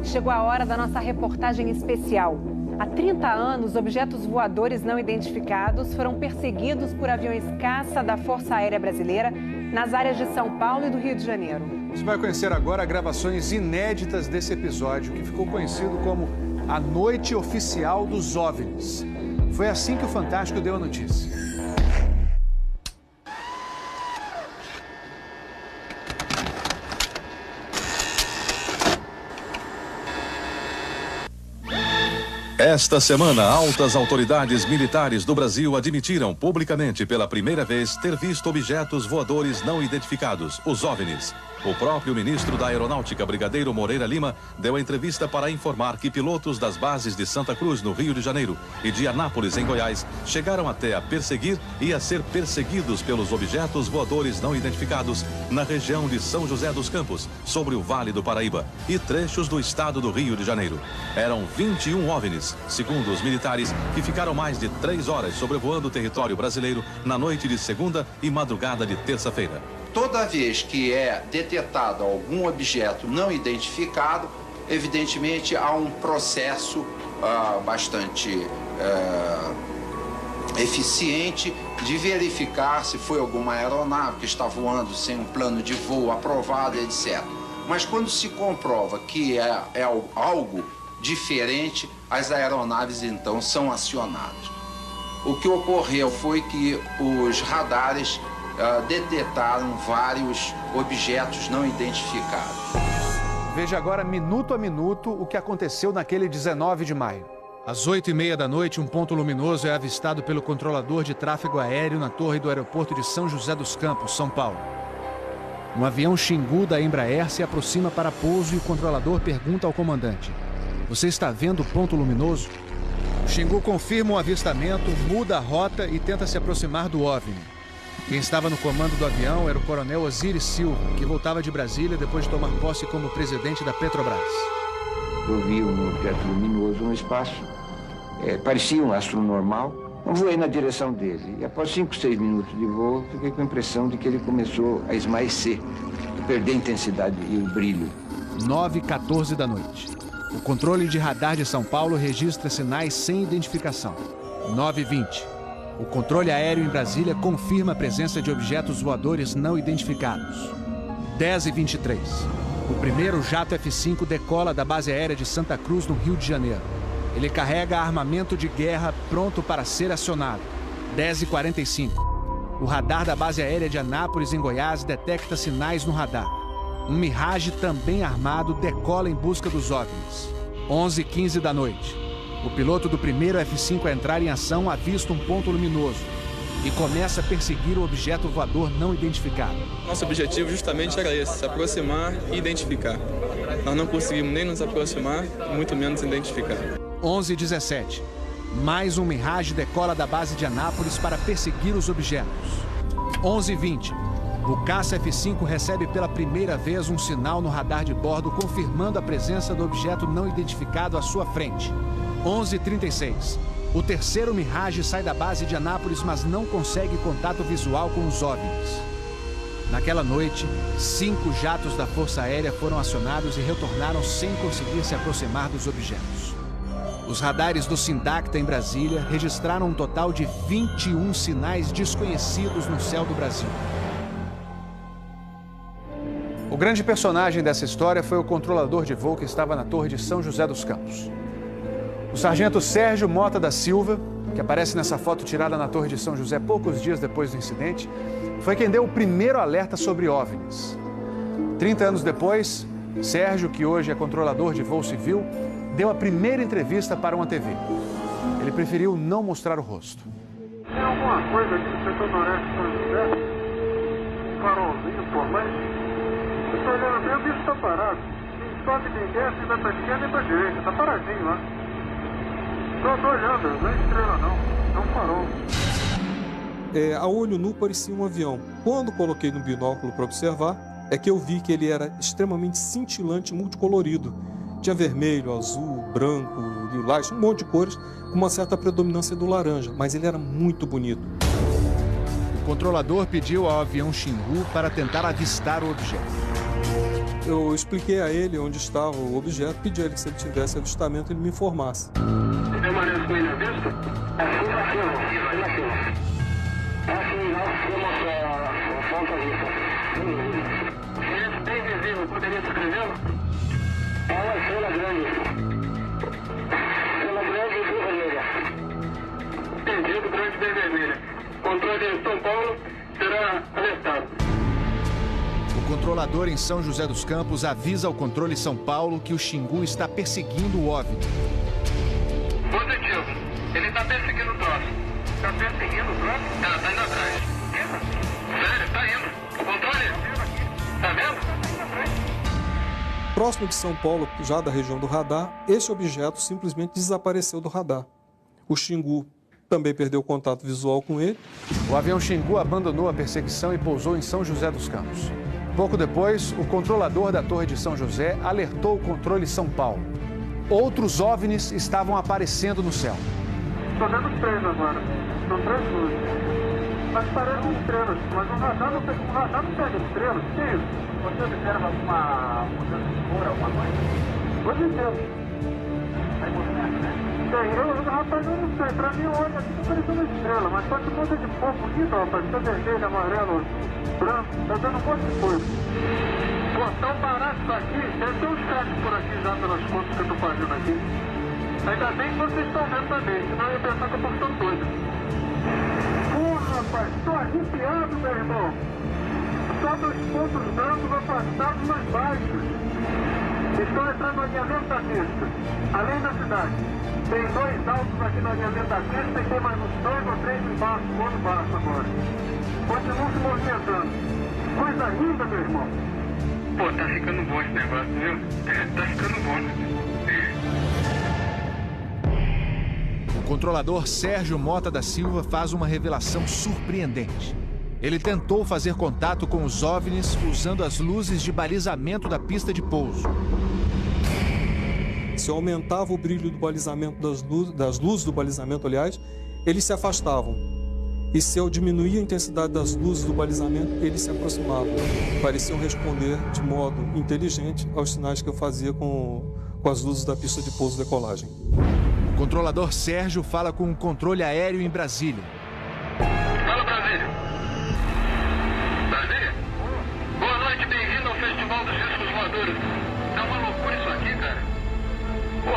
chegou a hora da nossa reportagem especial. Há 30 anos, objetos voadores não identificados foram perseguidos por aviões caça da Força Aérea Brasileira nas áreas de São Paulo e do Rio de Janeiro. Você vai conhecer agora gravações inéditas desse episódio, que ficou conhecido como a Noite Oficial dos OVNIs. Foi assim que o Fantástico deu a notícia. Esta semana, altas autoridades militares do Brasil admitiram publicamente pela primeira vez ter visto objetos voadores não identificados, os OVNIs. O próprio ministro da Aeronáutica, Brigadeiro Moreira Lima, deu a entrevista para informar que pilotos das bases de Santa Cruz, no Rio de Janeiro, e de Anápolis, em Goiás, chegaram até a perseguir e a ser perseguidos pelos objetos voadores não identificados na região de São José dos Campos, sobre o Vale do Paraíba, e trechos do estado do Rio de Janeiro. Eram 21 OVNIs, segundo os militares, que ficaram mais de 3 horas sobrevoando o território brasileiro na noite de segunda e madrugada de terça-feira. Toda vez que é detectado algum objeto não identificado, evidentemente há um processo bastante eficiente de verificar se foi alguma aeronave que está voando sem um plano de voo aprovado, etc. Mas quando se comprova que é algo diferente, as aeronaves então são acionadas. O que ocorreu foi que os radares detectaram vários objetos não identificados. Veja agora, minuto a minuto, o que aconteceu naquele 19 de maio. Às 8h30 da noite, um ponto luminoso é avistado pelo controlador de tráfego aéreo na torre do aeroporto de São José dos Campos, São Paulo. Um avião Xingu da Embraer se aproxima para pouso e o controlador pergunta ao comandante: "Você está vendo o ponto luminoso?" O Xingu confirma o avistamento, muda a rota e tenta se aproximar do OVNI. Quem estava no comando do avião era o coronel Osiris Silva, que voltava de Brasília depois de tomar posse como presidente da Petrobras. Eu vi um objeto luminoso no espaço, parecia um astro normal. Eu voei na direção dele e após 5, 6 minutos de voo, fiquei com a impressão de que ele começou a esmaecer, a perder a intensidade e o brilho. 9h14 da noite. O controle de radar de São Paulo registra sinais sem identificação. 9h20. O controle aéreo em Brasília confirma a presença de objetos voadores não identificados. 10h23. O primeiro jato F-5 decola da base aérea de Santa Cruz, no Rio de Janeiro. Ele carrega armamento de guerra pronto para ser acionado. 10h45. O radar da base aérea de Anápolis, em Goiás, detecta sinais no radar. Um Mirage também armado decola em busca dos OVNIs. 11h15 da noite. O piloto do primeiro F-5 a entrar em ação avista um ponto luminoso e começa a perseguir o objeto voador não identificado. Nosso objetivo justamente era esse, se aproximar e identificar. Nós não conseguimos nem nos aproximar, muito menos identificar. 11h17. Mais um Mirage decola da base de Anápolis para perseguir os objetos. 11h20. O caça F-5 recebe pela primeira vez um sinal no radar de bordo confirmando a presença do objeto não identificado à sua frente. 11h36. O terceiro Mirage sai da base de Anápolis, mas não consegue contato visual com os OVNIs. Naquela noite, 5 jatos da Força Aérea foram acionados e retornaram sem conseguir se aproximar dos objetos. Os radares do Sindacta, em Brasília, registraram um total de 21 sinais desconhecidos no céu do Brasil. O grande personagem dessa história foi o controlador de voo que estava na torre de São José dos Campos. O sargento Sérgio Mota da Silva, que aparece nessa foto tirada na torre de São José poucos dias depois do incidente, foi quem deu o primeiro alerta sobre OVNIs. 30 anos depois, Sérgio, que hoje é controlador de voo civil, deu a primeira entrevista para uma TV. Ele preferiu não mostrar o rosto. Tem alguma coisa aqui no setor noreste de São José? Um farolzinho por lá? Eu estou olhando bem, o bicho está parado. Quem sobe, quem desce, vai para a esquerda e para a direita. Está paradinho lá. Estou olhando, não é estrela não. É um farol. A olho nu parecia um avião. Quando coloquei no binóculo para observar, é que eu vi que ele era extremamente cintilante, multicolorido. Tinha vermelho, azul, branco, lilás, um monte de cores, com uma certa predominância do laranja, mas ele era muito bonito. O controlador pediu ao avião Xingu para tentar avistar o objeto. Eu expliquei a ele onde estava o objeto, pedi a ele que se ele tivesse avistamento, ele me informasse. Tem maneira com ele à vista? Assim, nós temos a ponta vista. Esse bem visível, poderia descrevê-lo? É uma estrela grande. Estrela grande e bem vermelha. Entendido, grande e bem vermelha. Controle em São Paulo será alertado. O controlador em São José dos Campos avisa ao controle São Paulo que o Xingu está perseguindo o OVNI. Positivo. Ele está perseguindo o troço. Está perseguindo o troço? Tá indo atrás. Sério, tá indo. Controle? Tá vendo? Próximo de São Paulo, já da região do radar, esse objeto simplesmente desapareceu do radar. O Xingu também perdeu contato visual com ele. O avião Xingu abandonou a perseguição e pousou em São José dos Campos. Pouco depois, o controlador da Torre de São José alertou o controle São Paulo. Outros OVNIs estavam aparecendo no céu. Estou vendo 3 agora. São 3 luzes. Mas parecem estrelas. Mas o radar não pega estrelas. O que é isso? Você observa alguma mudança de cor, alguma coisa? Hoje inteiro. Rapaz, eu não sei. Pra mim, o olho aqui tá parecendo uma estrela. Mas só que muda de cor bonito, rapaz. Tá vermelho, amarelo, branco. Tá dando um monte de coisa. Pô, tão barato isso aqui. Deve ter uns caras por aqui já pelas contas que eu tô fazendo aqui. Ainda bem que vocês estão vendo também. Senão eu ia pensar que eu tô ficando doido. Porra, rapaz. Tô arrepiado, meu irmão. Só 2 pontos brancos afastados mais baixos. Estão entrando no alinhamento da pista. Além da cidade. Tem 2 altos aqui no alinhamento da pista e tem mais uns 2 ou 3 embaixo, do outro baixo agora. Continuam se movimentando. Coisa linda, meu irmão. Pô, tá ficando bom esse negócio, viu? Tá ficando bom. O controlador Sérgio Mota da Silva faz uma revelação surpreendente. Ele tentou fazer contato com os OVNIs usando as luzes de balizamento da pista de pouso. Se eu aumentava o brilho do balizamento das luzes do balizamento, aliás, eles se afastavam. E se eu diminuía a intensidade das luzes do balizamento, eles se aproximavam. Pareciam responder de modo inteligente aos sinais que eu fazia com as luzes da pista de pouso e decolagem. O controlador Sérgio fala com o controle aéreo em Brasília. Fala, Brasília. Brasília? Boa noite, bem-vindo ao Festival dos Discos Voadores. É uma loucura isso aqui, cara. Pô,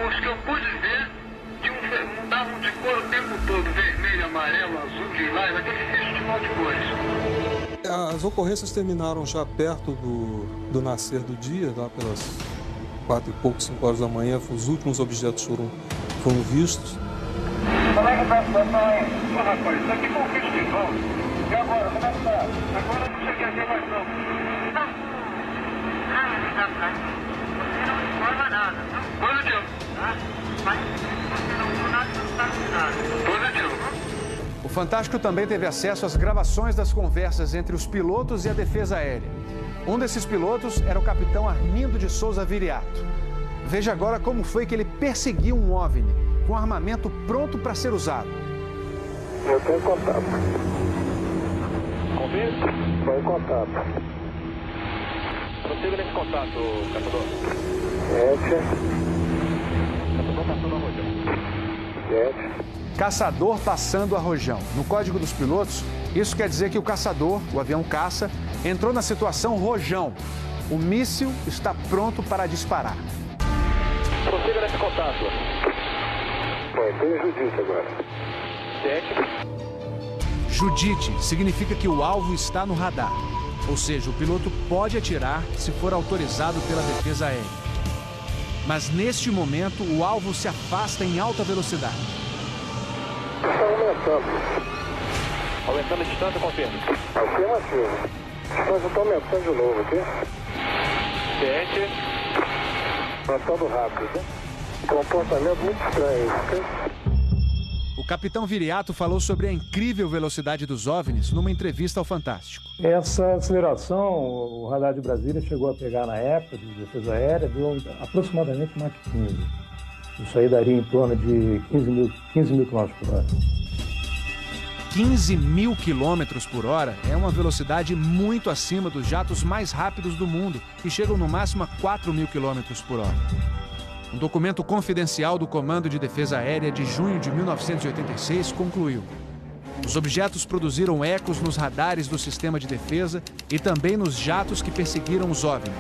os que eu pude ver mudavam de cor o tempo todo. Vermelho, amarelo, azul, lilás, aquele festival de cores. As ocorrências terminaram já perto do nascer do dia, lá pelas 4 e pouco, 5 horas da manhã. Os últimos objetos foram vistos. Como é que tá a situação aí? Pô, rapaz, isso aqui foi um festival. E agora, como é que tá? Agora eu não cheguei a ver mais não. Não. Você não informa nada. Positivo. Mas você não viu nada, não sabe de nada. Positivo. O Fantástico também teve acesso às gravações das conversas entre os pilotos e a defesa aérea. Um desses pilotos era o capitão Armindo de Souza Viriato. Veja agora como foi que ele perseguiu um OVNI com armamento pronto para ser usado. Eu tenho contato. Confirme? Estou em contato. Prossiga nesse contato, caçador. 7. Caçador passando a rojão. 7. Caçador passando a rojão. No código dos pilotos, isso quer dizer que o caçador, o avião caça, entrou na situação rojão. O míssil está pronto para disparar. Prossiga nesse contato. Bom, tem Judite agora. 7. Judite significa que o alvo está no radar. Ou seja, o piloto pode atirar se for autorizado pela defesa aérea. Mas neste momento, o alvo se afasta em alta velocidade. Está aumentando. Aumentando a distância, confirma. Afirmativo. A distância está aumentando de novo aqui. 7. Aumentando rápido, né? Comportamento muito estranho, ok? O capitão Viriato falou sobre a incrível velocidade dos OVNIs numa entrevista ao Fantástico. Essa aceleração, o radar de Brasília chegou a pegar na época de defesa aérea, deu aproximadamente Mach 15. Isso aí daria em torno de 15 mil km por hora. 15.000 quilômetros por hora é uma velocidade muito acima dos jatos mais rápidos do mundo, que chegam no máximo a 4.000 quilômetros por hora. Um documento confidencial do Comando de Defesa Aérea de junho de 1986 concluiu: os objetos produziram ecos nos radares do sistema de defesa e também nos jatos que perseguiram os OVNIs.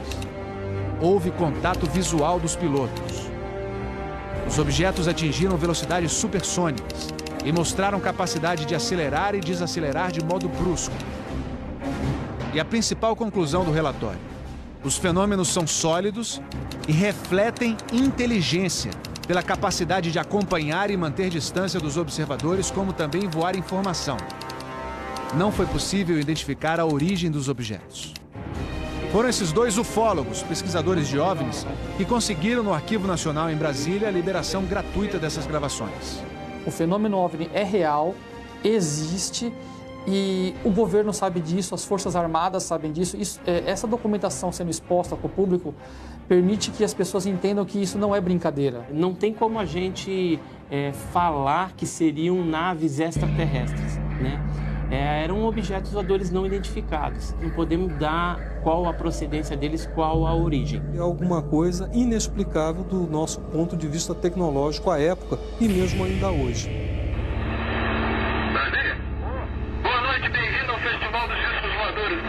Houve contato visual dos pilotos. Os objetos atingiram velocidades supersônicas e mostraram capacidade de acelerar e desacelerar de modo brusco. E a principal conclusão do relatório: os fenômenos são sólidos e refletem inteligência, pela capacidade de acompanhar e manter distância dos observadores, como também voar informação. Não foi possível identificar a origem dos objetos. Foram esses dois ufólogos, pesquisadores de OVNIs, que conseguiram no Arquivo Nacional em Brasília a liberação gratuita dessas gravações. O fenômeno OVNI é real, existe, e o governo sabe disso, as Forças Armadas sabem disso. Essa documentação sendo exposta para o público permite que as pessoas entendam que isso não é brincadeira. Não tem como a gente falar que seriam naves extraterrestres, né? Eram objetos voadores não identificados. Não podemos dar qual a procedência deles, qual a origem. É alguma coisa inexplicável do nosso ponto de vista tecnológico à época e mesmo ainda hoje. Brasília? Boa noite, bem-vindo ao Festival dos Discos Voadores.